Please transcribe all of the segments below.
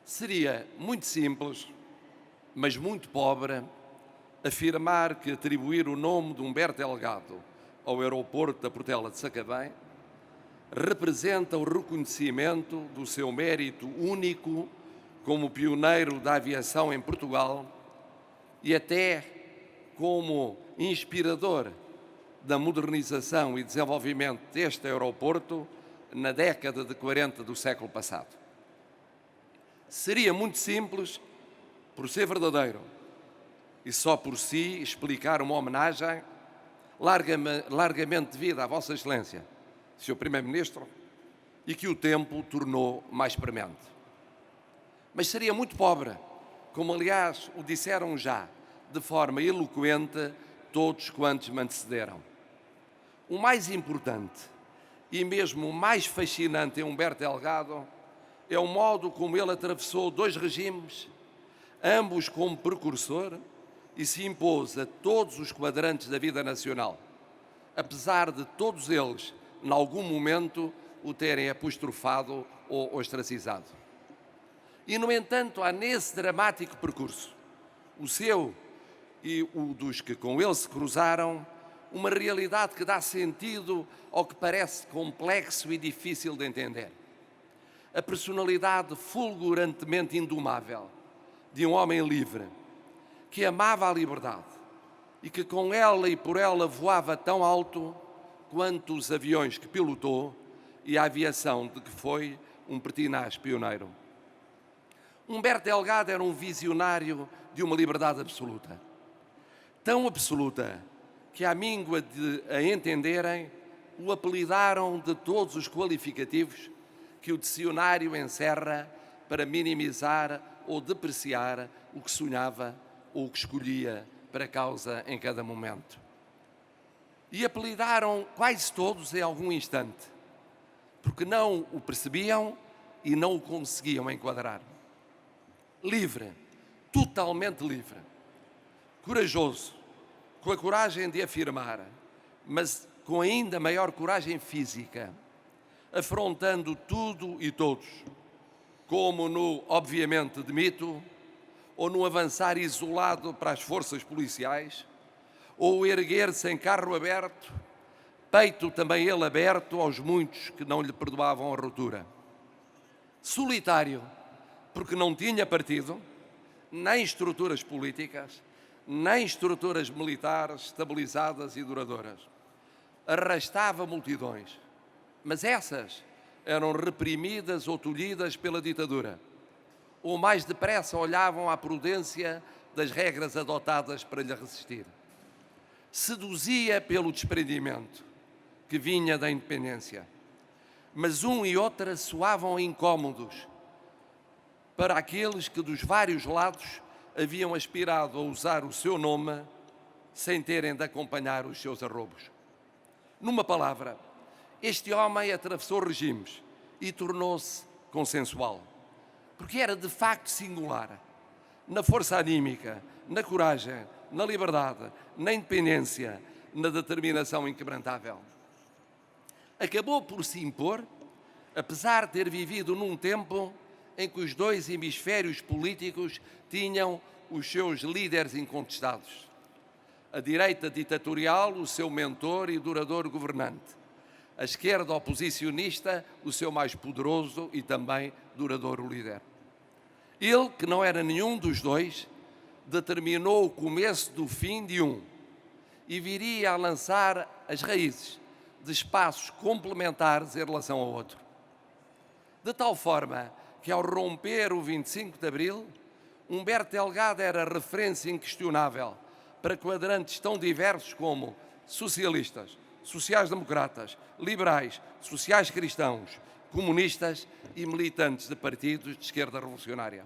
Seria muito simples, mas muito pobre, afirmar que atribuir o nome de Humberto Delgado ao aeroporto da Portela de Sacavém representa o reconhecimento do seu mérito único como pioneiro da aviação em Portugal e até como inspirador da modernização e desenvolvimento deste aeroporto na década de 40 do século passado. Seria muito simples, por ser verdadeiro, e só por si explicar uma homenagem largamente devida à Vossa Excelência, Sr. Primeiro-Ministro, e que o tempo tornou mais premente. Mas seria muito pobre, como aliás o disseram já, de forma eloquente, todos quantos me antecederam. O mais importante e mesmo o mais fascinante em Humberto Delgado é o modo como ele atravessou dois regimes, ambos como precursor, e se impôs a todos os quadrantes da vida nacional, apesar de todos eles, em algum momento, o terem apostrofado ou ostracizado. E, no entanto, há nesse dramático percurso, o seu e o dos que com ele se cruzaram, uma realidade que dá sentido ao que parece complexo e difícil de entender. A personalidade fulgurantemente indomável de um homem livre, que amava a liberdade e que com ela e por ela voava tão alto quanto os aviões que pilotou e a aviação de que foi um pertinaz pioneiro. Humberto Delgado era um visionário de uma liberdade absoluta. Tão absoluta que, à míngua de a entenderem, o apelidaram de todos os qualificativos que o dicionário encerra para minimizar ou depreciar o que sonhava ou o que escolhia para causa em cada momento. E apelidaram quase todos em algum instante, porque não o percebiam e não o conseguiam enquadrar. Livre, totalmente livre, corajoso, com a coragem de afirmar, mas com ainda maior coragem física, afrontando tudo e todos, como no obviamente admito, ou no avançar isolado para as forças policiais, ou erguer-se em carro aberto, peito também ele aberto aos muitos que não lhe perdoavam a ruptura. Solitário, porque não tinha partido, nem estruturas políticas, nem estruturas militares estabilizadas e duradouras. Arrastava multidões, mas essas eram reprimidas ou tolhidas pela ditadura, ou mais depressa olhavam à prudência das regras adotadas para lhe resistir. Seduzia pelo desprendimento que vinha da independência, mas um e outra soavam incômodos para aqueles que dos vários lados haviam aspirado a usar o seu nome sem terem de acompanhar os seus arrobos. Numa palavra, este homem atravessou regimes e tornou-se consensual, porque era de facto singular, na força anímica, na coragem, na liberdade, na independência, na determinação inquebrantável. Acabou por se impor, apesar de ter vivido num tempo em que os dois hemisférios políticos tinham os seus líderes incontestados. A direita ditatorial, o seu mentor e duradouro governante. A esquerda oposicionista, o seu mais poderoso e também duradouro líder. Ele, que não era nenhum dos dois, determinou o começo do fim de um e viria a lançar as raízes de espaços complementares em relação ao outro. De tal forma que, ao romper o 25 de Abril, Humberto Delgado era referência inquestionável para quadrantes tão diversos como socialistas, sociais-democratas, liberais, sociais-cristãos, comunistas e militantes de partidos de esquerda revolucionária.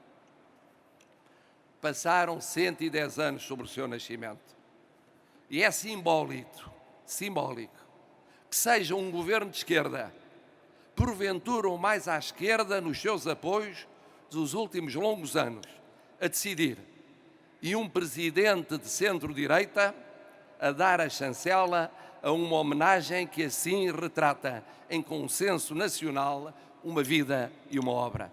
Passaram 110 anos sobre o seu nascimento. E é simbólico, que seja um governo de esquerda, porventura o mais à esquerda nos seus apoios dos últimos longos anos, a decidir, e um presidente de centro-direita a dar a chancela a uma homenagem que assim retrata, em consenso nacional, uma vida e uma obra.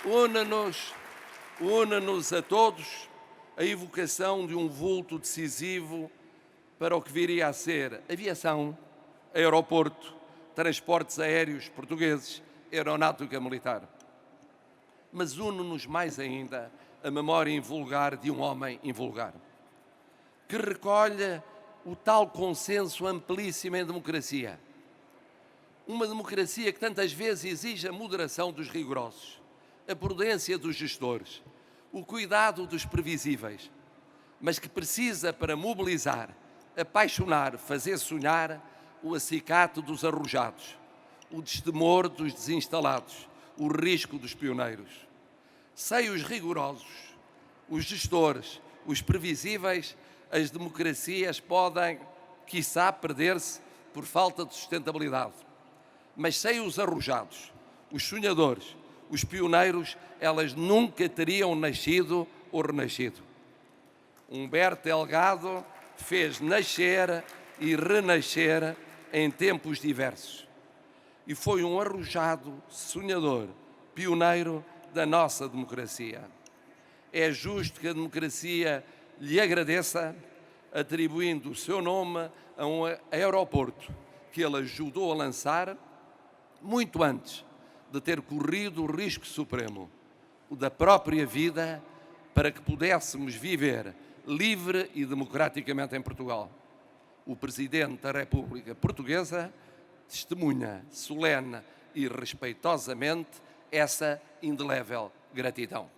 une-nos a todos a evocação de um vulto decisivo para o que viria a ser aviação, aeroporto, transportes aéreos portugueses, aeronáutica militar. Mas une-nos mais ainda a memória invulgar de um homem invulgar, que recolhe o tal consenso amplíssimo em democracia. Uma democracia que tantas vezes exige a moderação dos rigorosos, a prudência dos gestores, o cuidado dos previsíveis, mas que precisa, para mobilizar, apaixonar, fazer sonhar, o acicate dos arrojados, o destemor dos desinstalados, o risco dos pioneiros. Sem os rigorosos, os gestores, os previsíveis, as democracias podem, quiçá, perder-se por falta de sustentabilidade. Mas sem os arrojados, os sonhadores, os pioneiros, elas nunca teriam nascido ou renascido. Humberto Delgado fez nascer e renascer em tempos diversos. E foi um arrojado, sonhador, pioneiro da nossa democracia. É justo que a democracia lhe agradeça, atribuindo o seu nome a um aeroporto que ele ajudou a lançar muito antes de ter corrido o risco supremo, o da própria vida, para que pudéssemos viver livre e democraticamente em Portugal. O Presidente da República Portuguesa testemunha solene e respeitosamente essa indelével gratidão.